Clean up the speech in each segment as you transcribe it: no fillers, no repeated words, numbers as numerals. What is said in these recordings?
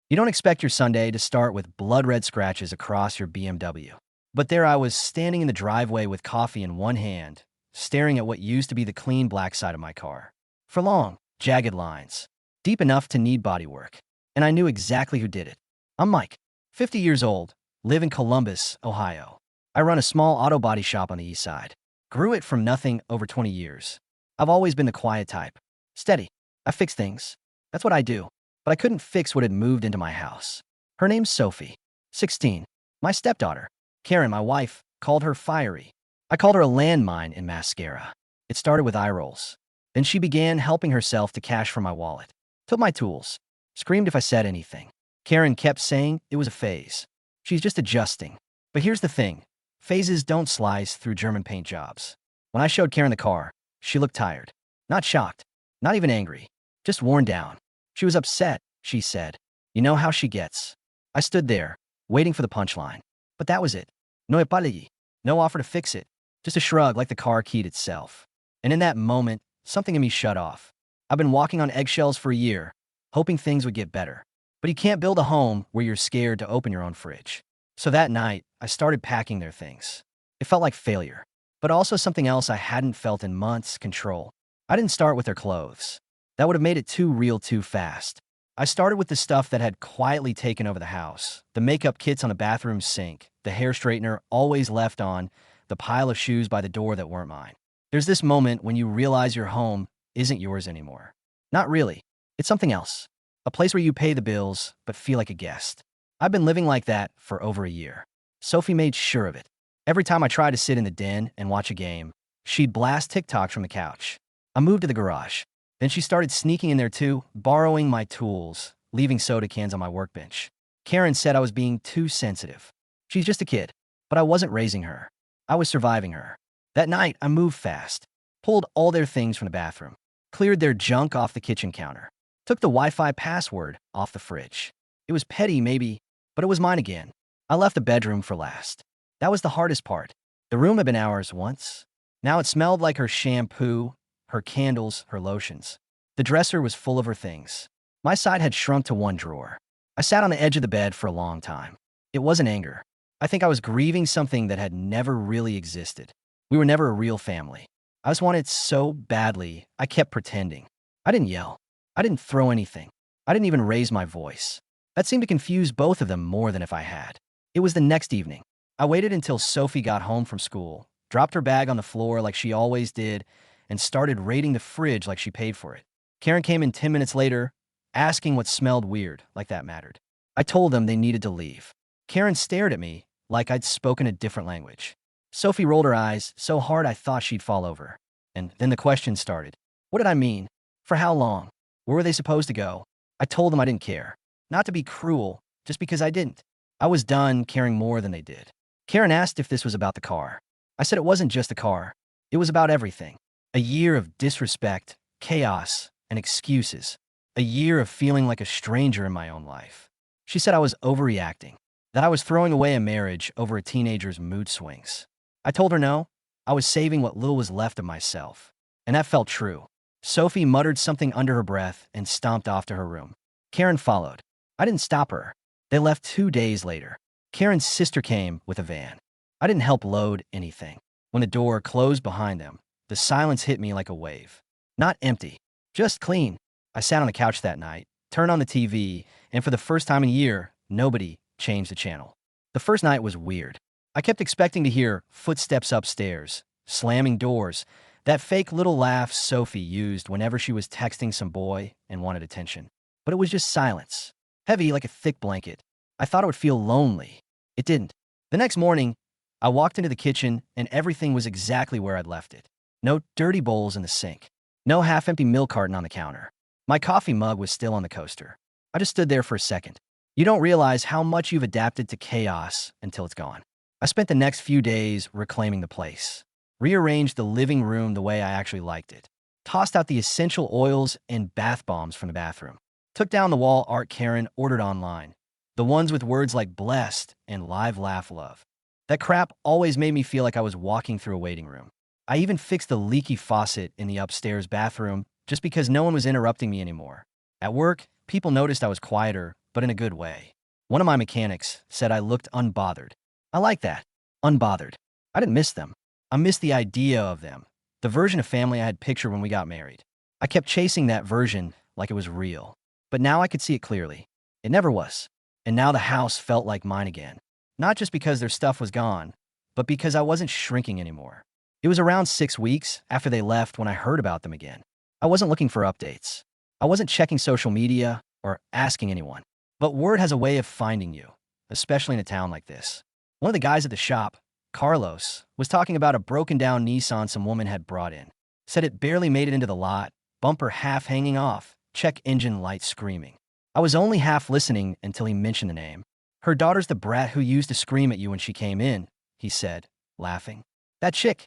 You don't expect your Sunday to start with blood red scratches across your BMW. But there I was, standing in the driveway with coffee in one hand, staring at what used to be the clean black side of my car. For long, jagged lines, deep enough to need bodywork. And I knew exactly who did it. I'm Mike, 50 years old, live in Columbus, Ohio. I run a small auto body shop on the east side. Grew it from nothing over 20 years. I've always been the quiet type. Steady. I fix things. That's what I do. But I couldn't fix what had moved into my house. Her name's Sophie, 16. My stepdaughter, Karen, my wife, called her fiery. I called her a landmine in mascara. It started with eye rolls. Then she began helping herself to cash from my wallet. Took my tools. Screamed if I said anything. Karen kept saying it was a phase. She's just adjusting. But here's the thing. Phases don't slice through German paint jobs. When I showed Karen the car, she looked tired. Not shocked. Not even angry. Just worn down. She was upset, she said. You know how she gets. I stood there, waiting for the punchline. But that was it. No apology. No offer to fix it. Just a shrug like the car keyed itself. And in that moment, something in me shut off. I've been walking on eggshells for a year, hoping things would get better. But you can't build a home where you're scared to open your own fridge. So that night, I started packing their things. It felt like failure, but also something else I hadn't felt in months: control. I didn't start with their clothes. That would have made it too real too fast. I started with the stuff that had quietly taken over the house. The makeup kits on the bathroom sink, the hair straightener always left on, the pile of shoes by the door that weren't mine. There's this moment when you realize your home isn't yours anymore. Not really. It's something else. A place where you pay the bills, but feel like a guest. I've been living like that for over a year. Sophie made sure of it. Every time I tried to sit in the den and watch a game, she'd blast TikToks from the couch. I moved to the garage. Then she started sneaking in there too, borrowing my tools, leaving soda cans on my workbench. Karen said I was being too sensitive. She's just a kid, but I wasn't raising her. I was surviving her. That night, I moved fast, pulled all their things from the bathroom, cleared their junk off the kitchen counter, took the Wi-Fi password off the fridge. It was petty, maybe, but it was mine again. I left the bedroom for last. That was the hardest part. The room had been ours once. Now it smelled like her shampoo, her candles, her lotions. The dresser was full of her things. My side had shrunk to one drawer. I sat on the edge of the bed for a long time. It wasn't anger. I think I was grieving something that had never really existed. We were never a real family. I just wanted so badly, I kept pretending. I didn't yell. I didn't throw anything. I didn't even raise my voice. That seemed to confuse both of them more than if I had. It was the next evening. I waited until Sophie got home from school, dropped her bag on the floor like she always did, and started raiding the fridge like she paid for it. Karen came in 10 minutes later, asking what smelled weird, like that mattered. I told them they needed to leave. Karen stared at me like I'd spoken a different language. Sophie rolled her eyes so hard I thought she'd fall over. And then the questions started. What did I mean? For how long? Where were they supposed to go? I told them I didn't care. Not to be cruel, just because I didn't. I was done caring more than they did. Karen asked if this was about the car. I said it wasn't just the car. It was about everything. A year of disrespect, chaos, and excuses. A year of feeling like a stranger in my own life. She said I was overreacting, that I was throwing away a marriage over a teenager's mood swings. I told her no, I was saving what little was left of myself. And that felt true. Sophie muttered something under her breath and stomped off to her room. Karen followed. I didn't stop her. They left 2 days later. Karen's sister came with a van. I didn't help load anything. When the door closed behind them, the silence hit me like a wave. Not empty, just clean. I sat on the couch that night, turned on the TV, and for the first time in a year, nobody changed the channel. The first night was weird. I kept expecting to hear footsteps upstairs, slamming doors, that fake little laugh Sophie used whenever she was texting some boy and wanted attention. But it was just silence, heavy like a thick blanket. I thought it would feel lonely. It didn't. The next morning, I walked into the kitchen and everything was exactly where I'd left it. No dirty bowls in the sink. No half-empty milk carton on the counter. My coffee mug was still on the coaster. I just stood there for a second. You don't realize how much you've adapted to chaos until it's gone. I spent the next few days reclaiming the place. Rearranged the living room the way I actually liked it. Tossed out the essential oils and bath bombs from the bathroom. Took down the wall art Karen ordered online. The ones with words like blessed and live laugh love. That crap always made me feel like I was walking through a waiting room. I even fixed the leaky faucet in the upstairs bathroom just because no one was interrupting me anymore. At work, People noticed I was quieter, but in a good way. One of my mechanics said I looked unbothered. I like that. Unbothered. I didn't miss them. I missed the idea of them, the version of family I had pictured when we got married. I kept chasing that version like it was real. But now I could see it clearly. It never was. And now the house felt like mine again. Not just because their stuff was gone, but because I wasn't shrinking anymore. It was around 6 weeks after they left when I heard about them again. I wasn't looking for updates. I wasn't checking social media or asking anyone. But word has a way of finding you, especially in a town like this. One of the guys at the shop, Carlos, was talking about a broken-down Nissan some woman had brought in. Said it barely made it into the lot, bumper half hanging off, check engine light screaming. I was only half listening until he mentioned the name. Her daughter's the brat who used to scream at you when she came in, he said, laughing. That chick,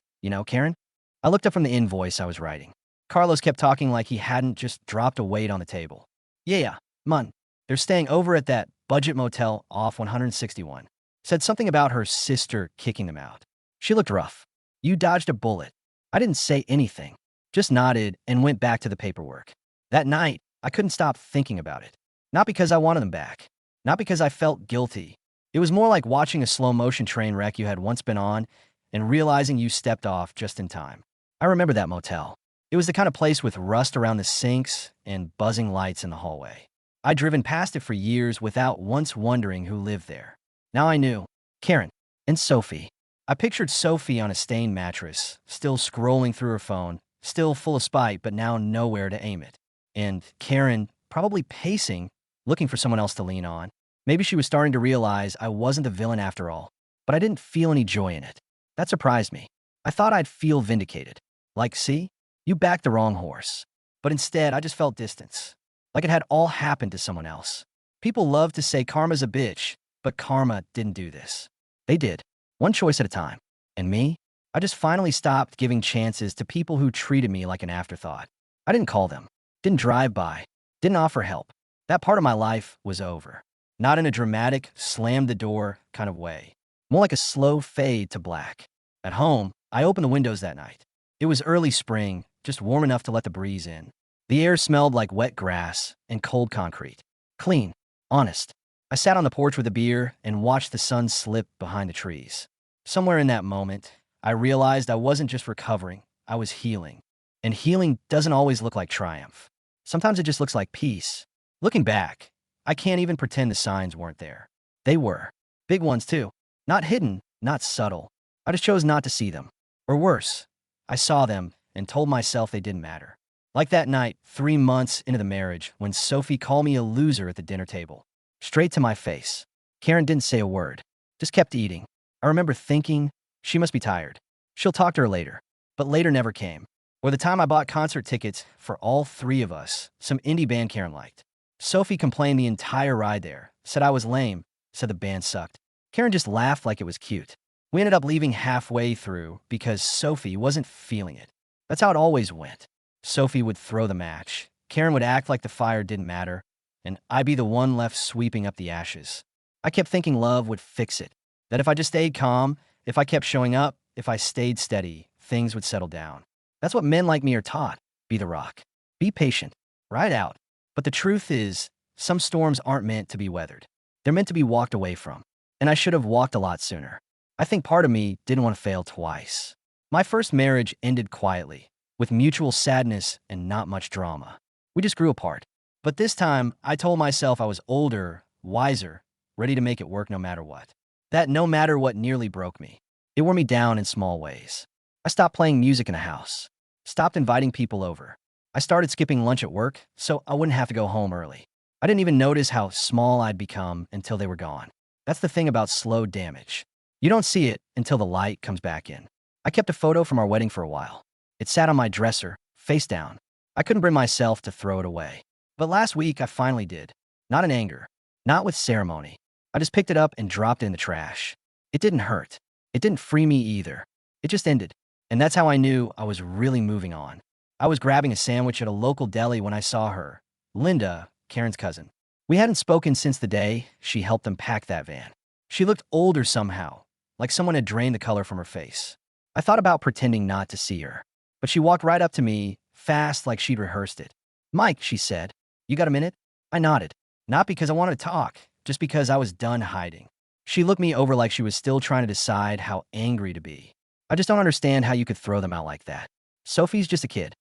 Karen? I looked up from the invoice I was writing. Carlos kept talking like he hadn't just dropped a weight on the table. Yeah, man. They're staying over at that budget motel off 161. Said something about her sister kicking them out. She looked rough. You dodged a bullet. I didn't say anything. Just nodded and went back to the paperwork. That night, I couldn't stop thinking about it. Not because I wanted them back. Not because I felt guilty. It was more like watching a slow-motion train wreck you had once been on and realizing you stepped off just in time. I remember that motel. It was the kind of place with rust around the sinks and buzzing lights in the hallway. I'd driven past it for years without once wondering who lived there. Now I knew. Karen and Sophie. I pictured Sophie on a stained mattress, still scrolling through her phone, still full of spite, but now nowhere to aim it. And Karen, probably pacing, looking for someone else to lean on. Maybe she was starting to realize I wasn't the villain after all, but I didn't feel any joy in it. That surprised me. I thought I'd feel vindicated. Like, see, you backed the wrong horse. But instead, I just felt distance. Like it had all happened to someone else. People love to say karma's a bitch, but karma didn't do this. They did. One choice at a time. And me? I just finally stopped giving chances to people who treated me like an afterthought. I didn't call them. Didn't drive by. Didn't offer help. That part of my life was over. Not in a dramatic, slam the door kind of way. More like a slow fade to black. At home, I opened the windows that night. It was early spring, just warm enough to let the breeze in. The air smelled like wet grass and cold concrete. Clean. Honest. I sat on the porch with a beer and watched the sun slip behind the trees. Somewhere in that moment, I realized I wasn't just recovering, I was healing. And healing doesn't always look like triumph. Sometimes it just looks like peace. Looking back, I can't even pretend the signs weren't there. They were. Big ones, too. Not hidden, not subtle. I just chose not to see them. Or worse, I saw them and told myself they didn't matter. Like that night, 3 months into the marriage, when Sophie called me a loser at the dinner table. Straight to my face. Karen didn't say a word. Just kept eating. I remember thinking, she must be tired. She'll talk to her later. But later never came. Or the time I bought concert tickets for all 3 of us, some indie band Karen liked. Sophie complained the entire ride there, said I was lame, said the band sucked. Karen just laughed like it was cute. We ended up leaving halfway through because Sophie wasn't feeling it. That's how it always went. Sophie would throw the match. Karen would act like the fire didn't matter, and I'd be the one left sweeping up the ashes. I kept thinking love would fix it. That if I just stayed calm, if I kept showing up, if I stayed steady, things would settle down. That's what men like me are taught. Be the rock. Be patient. Ride out. But the truth is, some storms aren't meant to be weathered. They're meant to be walked away from. And I should have walked a lot sooner. I think part of me didn't want to fail twice. My first marriage ended quietly, with mutual sadness and not much drama. We just grew apart. But this time, I told myself I was older, wiser, ready to make it work no matter what. That no matter what nearly broke me. It wore me down in small ways. I stopped playing music in the house. Stopped inviting people over. I started skipping lunch at work so I wouldn't have to go home early. I didn't even notice how small I'd become until they were gone. That's the thing about slow damage. You don't see it until the light comes back in. I kept a photo from our wedding for a while. It sat on my dresser, face down. I couldn't bring myself to throw it away. But last week I finally did. Not in anger. Not with ceremony. I just picked it up and dropped it in the trash. It didn't hurt. It didn't free me either. It just ended. And that's how I knew I was really moving on. I was grabbing a sandwich at a local deli when I saw her, Linda, Karen's cousin. We hadn't spoken since the day she helped them pack that van. She looked older somehow, like someone had drained the color from her face. I thought about pretending not to see her, but she walked right up to me, fast like she'd rehearsed it. "Mike," she said, "you got a minute?" I nodded, not because I wanted to talk, just because I was done hiding. She looked me over like she was still trying to decide how angry to be. I just don't understand how you could throw them out like that. Sophie's just a kid.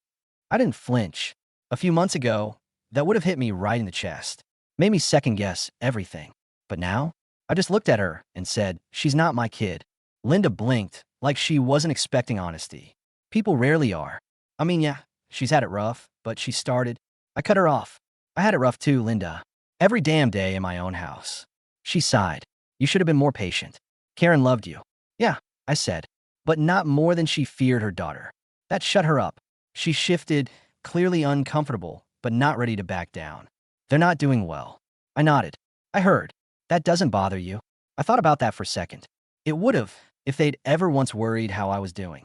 I didn't flinch. A few months ago, that would have hit me right in the chest, made me second guess everything. But now, I just looked at her and said, she's not my kid. Linda blinked, like she wasn't expecting honesty. People rarely are. I mean, yeah, she's had it rough, but she started. I cut her off. I had it rough too, Linda. Every damn day in my own house. She sighed. You should have been more patient. Karen loved you. Yeah, I said, but not more than she feared her daughter. That shut her up. She shifted, clearly uncomfortable, but not ready to back down. They're not doing well. I nodded. I heard. That doesn't bother you. I thought about that for a second. It would have, if they'd ever once worried how I was doing.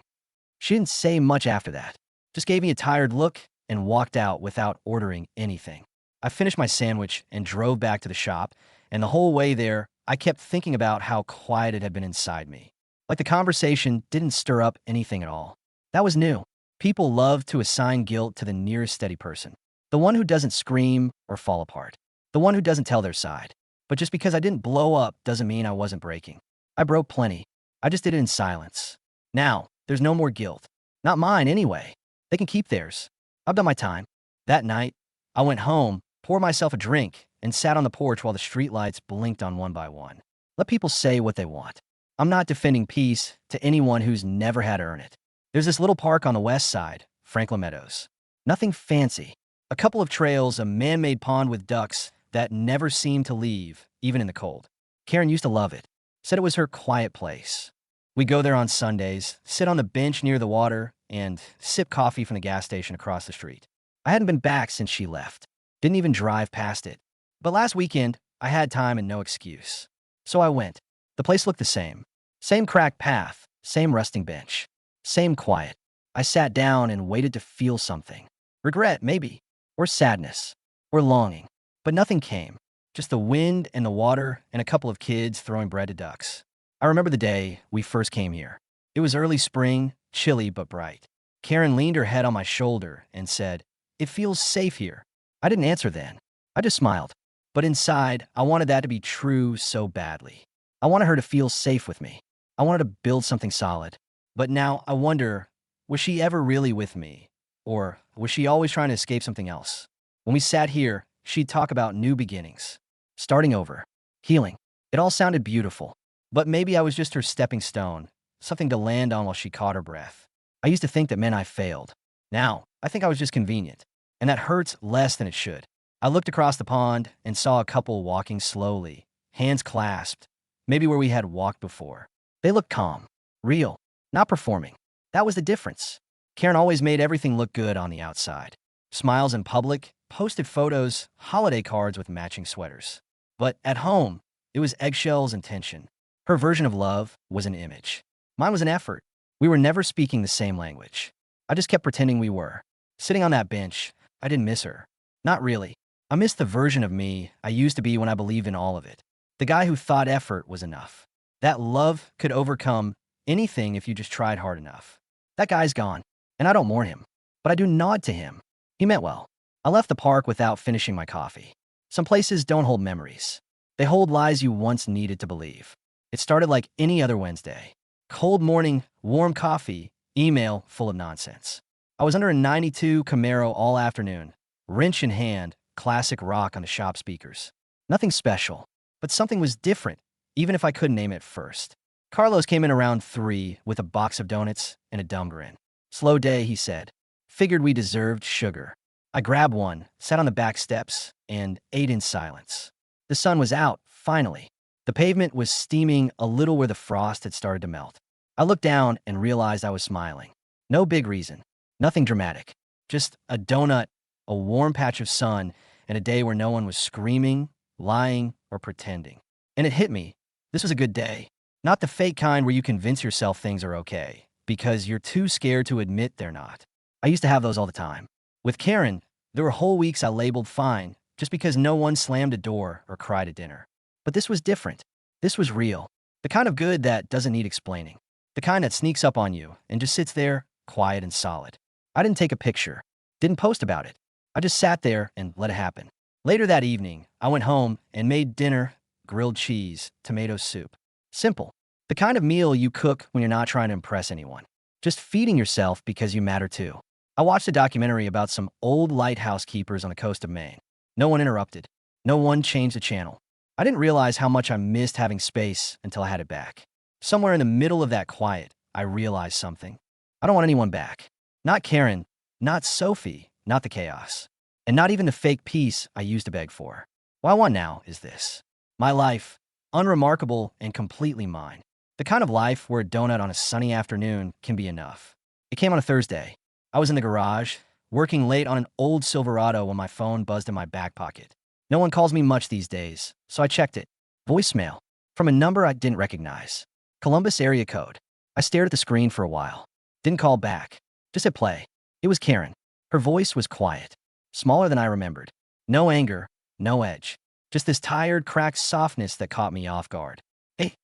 She didn't say much after that. Just gave me a tired look and walked out without ordering anything. I finished my sandwich and drove back to the shop, and the whole way there, I kept thinking about how quiet it had been inside me. Like the conversation didn't stir up anything at all. That was new. People love to assign guilt to the nearest steady person. The one who doesn't scream or fall apart. The one who doesn't tell their side. But just because I didn't blow up doesn't mean I wasn't breaking. I broke plenty. I just did it in silence. Now, there's no more guilt. Not mine, anyway. They can keep theirs. I've done my time. That night, I went home, poured myself a drink, and sat on the porch while the streetlights blinked on one by one. Let people say what they want. I'm not defending peace to anyone who's never had to earn it. There's this little park on the west side, Franklin Meadows. Nothing fancy. A couple of trails, a man-made pond with ducks that never seemed to leave, even in the cold. Karen used to love it. Said it was her quiet place. We go there on Sundays, sit on the bench near the water, and sip coffee from the gas station across the street. I hadn't been back since she left. Didn't even drive past it. But last weekend, I had time and no excuse. So I went. The place looked the same. Same cracked path, same resting bench, same quiet. I sat down and waited to feel something. Regret, maybe. Or sadness. Or longing. But nothing came. Just the wind and the water and a couple of kids throwing bread to ducks. I remember the day we first came here. It was early spring, chilly but bright. Karen leaned her head on my shoulder and said, "It feels safe here." I didn't answer then. I just smiled. But inside, I wanted that to be true so badly. I wanted her to feel safe with me. I wanted to build something solid. But now I wonder, was she ever really with me? Or was she always trying to escape something else? When we sat here, she'd talk about new beginnings. Starting over. Healing. It all sounded beautiful. But maybe I was just her stepping stone, something to land on while she caught her breath. I used to think that meant I failed. Now, I think I was just convenient. And that hurts less than it should. I looked across the pond and saw a couple walking slowly, hands clasped, maybe where we had walked before. They looked calm, real, not performing. That was the difference. Karen always made everything look good on the outside. Smiles in public, posted photos, holiday cards with matching sweaters. But at home, it was eggshells and tension. Her version of love was an image. Mine was an effort. We were never speaking the same language. I just kept pretending we were. Sitting on that bench, I didn't miss her. Not really. I missed the version of me I used to be when I believed in all of it. The guy who thought effort was enough. That love could overcome anything if you just tried hard enough. That guy's gone, and I don't mourn him. But I do nod to him. He meant well. I left the park without finishing my coffee. Some places don't hold memories. They hold lies you once needed to believe. It started like any other Wednesday. Cold morning, warm coffee, email full of nonsense. I was under a 92 Camaro all afternoon, wrench in hand, classic rock on the shop speakers. Nothing special, but something was different, even if I couldn't name it first. Carlos came in around 3 with a box of donuts and a dumb grin. Slow day, he said. Figured we deserved sugar. I grabbed one, sat on the back steps, and ate in silence. The sun was out, finally. The pavement was steaming a little where the frost had started to melt. I looked down and realized I was smiling. No big reason. Nothing dramatic. Just a donut, a warm patch of sun, and a day where no one was screaming, lying, or pretending. And it hit me. This was a good day. Not the fake kind where you convince yourself things are okay, because you're too scared to admit they're not. I used to have those all the time. With Karen, there were whole weeks I labeled fine, just because no one slammed a door or cried at dinner. But this was different. This was real. The kind of good that doesn't need explaining. The kind that sneaks up on you and just sits there, quiet and solid. I didn't take a picture. Didn't post about it. I just sat there and let it happen. Later that evening, I went home and made dinner, grilled cheese, tomato soup. Simple. The kind of meal you cook when you're not trying to impress anyone. Just feeding yourself because you matter too. I watched a documentary about some old lighthouse keepers on the coast of Maine. No one interrupted. No one changed the channel. I didn't realize how much I missed having space until I had it back. Somewhere in the middle of that quiet, I realized something. I don't want anyone back. Not Karen, not Sophie, not the chaos, and not even the fake peace I used to beg for. What I want now is this. My life, unremarkable and completely mine. The kind of life where a donut on a sunny afternoon can be enough. It came on a Thursday. I was in the garage, working late on an old Silverado when my phone buzzed in my back pocket. No one calls me much these days, so I checked it. Voicemail. From a number I didn't recognize. Columbus area code. I stared at the screen for a while. Didn't call back. Just hit play. It was Karen. Her voice was quiet. Smaller than I remembered. No anger, no edge. Just this tired, cracked softness that caught me off guard. Hey,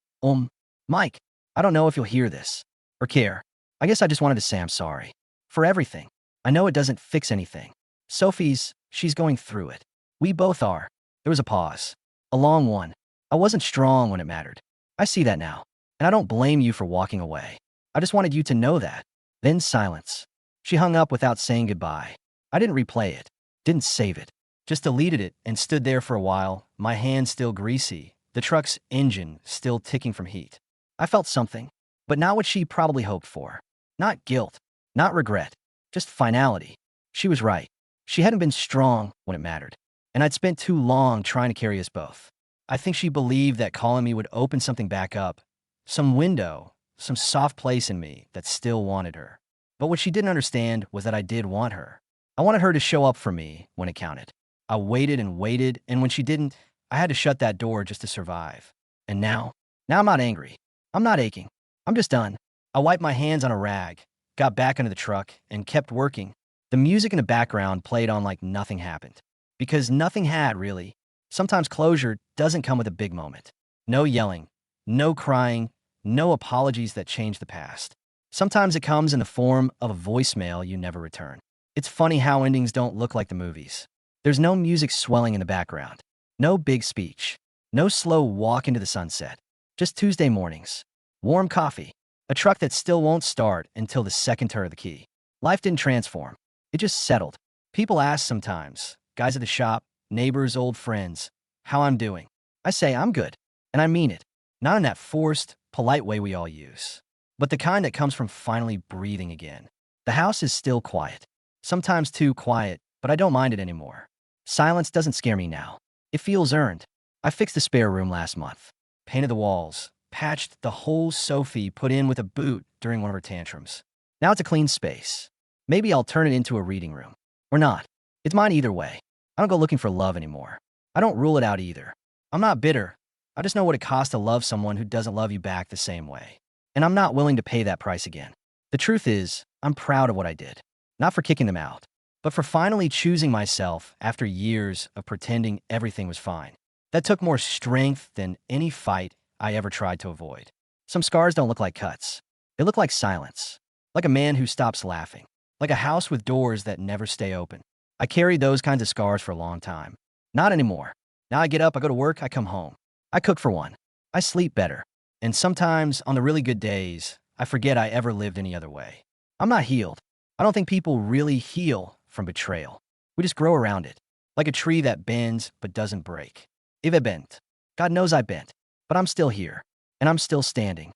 Mike, I don't know if you'll hear this or care. I guess I just wanted to say I'm sorry. For everything. I know it doesn't fix anything. She's going through it. We both are. There was a pause. A long one. I wasn't strong when it mattered. I see that now. And I don't blame you for walking away. I just wanted you to know that. Then silence. She hung up without saying goodbye. I didn't replay it. Didn't save it. Just deleted it and stood there for a while, my hands still greasy, the truck's engine still ticking from heat. I felt something, but not what she probably hoped for. Not guilt. Not regret. Just finality. She was right. She hadn't been strong when it mattered. And I'd spent too long trying to carry us both. I think she believed that calling me would open something back up. Some window, some soft place in me that still wanted her. But what she didn't understand was that I did want her. I wanted her to show up for me when it counted. I waited, and when she didn't, I had to shut that door just to survive. And now I'm not angry. I'm not aching. I'm just done. I wiped my hands on a rag, got back into the truck, and kept working. The music in the background played on like nothing happened. Because nothing had, really. Sometimes closure doesn't come with a big moment. No yelling, no crying, no apologies that change the past. Sometimes it comes in the form of a voicemail you never return. It's funny how endings don't look like the movies. There's no music swelling in the background. No big speech. No slow walk into the sunset. Just Tuesday mornings. Warm coffee. A truck that still won't start until the second turn of the key. Life didn't transform. It just settled. People ask sometimes, guys at the shop, neighbors, old friends, how I'm doing. I say I'm good. And I mean it. Not in that forced, polite way we all use. But the kind that comes from finally breathing again. The house is still quiet. Sometimes too quiet, but I don't mind it anymore. Silence doesn't scare me now. It feels earned. I fixed the spare room last month. Painted the walls. Patched the hole Sophie put in with a boot during one of her tantrums. Now it's a clean space. Maybe I'll turn it into a reading room. Or not. It's mine either way. I don't go looking for love anymore. I don't rule it out either. I'm not bitter. I just know what it costs to love someone who doesn't love you back the same way. And I'm not willing to pay that price again. The truth is, I'm proud of what I did. Not for kicking them out, but for finally choosing myself after years of pretending everything was fine. That took more strength than any fight I ever tried to avoid. Some scars don't look like cuts. They look like silence. Like a man who stops laughing. Like a house with doors that never stay open. I carried those kinds of scars for a long time. Not anymore. Now I get up, I go to work, I come home. I cook for one. I sleep better. And sometimes, on the really good days, I forget I ever lived any other way. I'm not healed. I don't think people really heal from betrayal. We just grow around it. Like a tree that bends but doesn't break. If it bent. God knows I bent. But I'm still here. And I'm still standing.